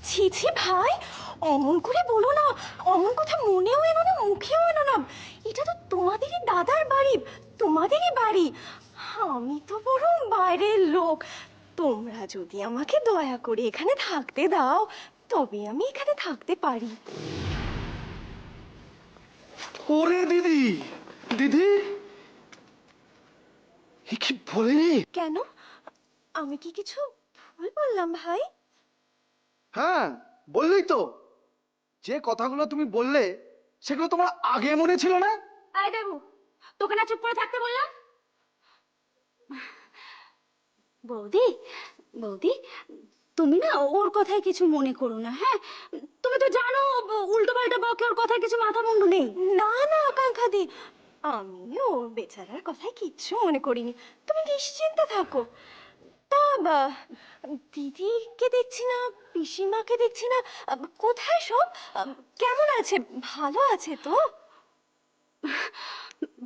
ছি ছি ভাই, অমন করে বলো না। অমন কথা মনেও এলো না, মুখেও এলো না। এটা তো তোমাদেরই দাদার বাড়ি, তোমাদেরই বাড়ি। আমি তো বরং বাইরের লোক। তোমরা যদি আমাকে দয়া করে এখানে থাকতে দাও, তবে আমি এখানে থাকতে পারি। ওরে দিদি, দিদি এ কি বলেনি? কেন, আমি কি কিছু ভুল বললাম ভাই? হ্যাঁ, বললেই তো। যে কথাগুলো তুমি বললে সেগুলো তোমার আগে মনে ছিল না? আয় দেবু, তোকে না চুপ করে থাকতে বললাম? বৌদি, বৌদি, তুমি না ওর কথায় কিছু মনে করো না, হ্যাঁ? তুমি তো জানো উল্টো পাল্টা বকে, ওর কথায় কিছু মাথা মুন্ডু নেই। না না আকাঙ্ক্ষা দি, আমি ওর বেচারার কথায় কিচ্ছু মনে করিনি। তুমি নিশ্চিন্তে থাকো। তা দিদিকে দেখছি না, পিসিমাকে দেখছি না। কোথায় সব? কেমন আছে? ভালো আছে তো?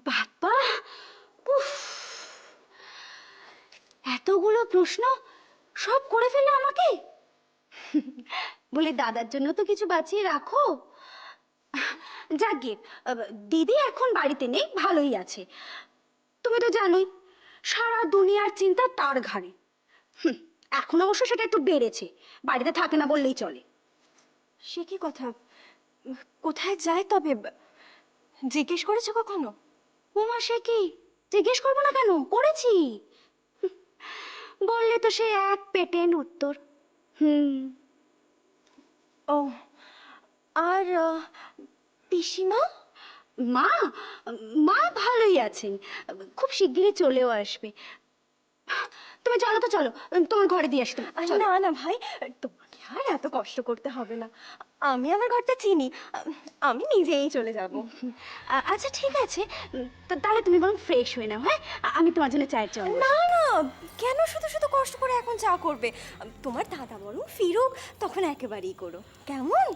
বাবা, উফ, এতগুলো প্রশ্ন সব করে ফেলে আমাকে। বলে দাদার জন্য তো কিছু বাঁচিয়ে রাখো। যাকগে, দিদি এখন বাড়িতে নেই, ভালোই আছে। তুমি তো জানোই সারা দুনিয়ার চিন্তা তার ঘাড়ে। এখন অবশ্য সেটা একটু বেড়েছে, বাড়িতে থাকে না বললেই চলে। সে কি কথা? কোথায় যায় তবে? জিজ্ঞেস করেছো কখনো? ওমা, সে কি, জিজ্ঞেস করবো না কেন, করেছি। বললে তো সে এক পেটেন উত্তর। ও, আর পিসিমা? মা, মা ভালোই আছেন, খুব শিগগিরই চলেও আসবে। তুমি চলো তো, চলো তোমার ঘরে দিয়ে আসতে। না না ভাই, তোমাকে আর এত কষ্ট করতে হবে না। আমি আমার ঘরটা চিনি, আমি নিজেই চলে যাব। আচ্ছা ঠিক আছে, তাহলে তুমি বরং ফ্রেশ হয়ে নাও, হ্যাঁ? আমি তোমার জন্য চায়ের জল। না না, কেন শুধু শুধু কষ্ট করে এখন চা করবে? তোমার দাদা বরং ফিরুক, তখন একেবারেই করো, কেমন?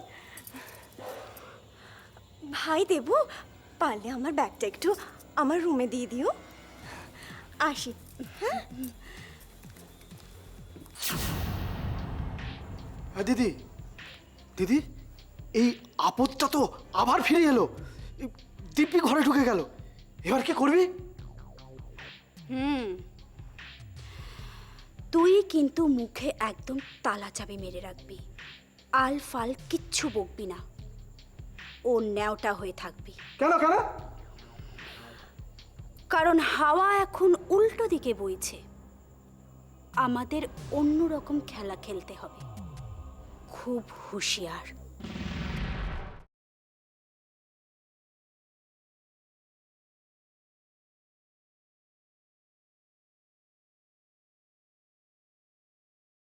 ভাই দেবু, পারলে আমার ব্যাগটা একটু আমার রুমে দিয়ে দিও। আসি, হ্যাঁ? হ্যাঁ দিদি, দিদি এই আপদটা তো আবার ফিরে এলো। এই দিব্যি ঘরে ঢুকে গেল। এবার কি করবি? তুই কিন্তু মুখে একদম তালা চাবি মেরে রাখবি, আল ফাল কিচ্ছু বকবি না, ও ন্যাওটা হয়ে থাকবি। কেন কেন? কারণ হাওয়া এখন উল্টো দিকে বইছে, আমাদের অন্যরকম খেলা খেলতে হবে, খুব হুঁশিয়ার।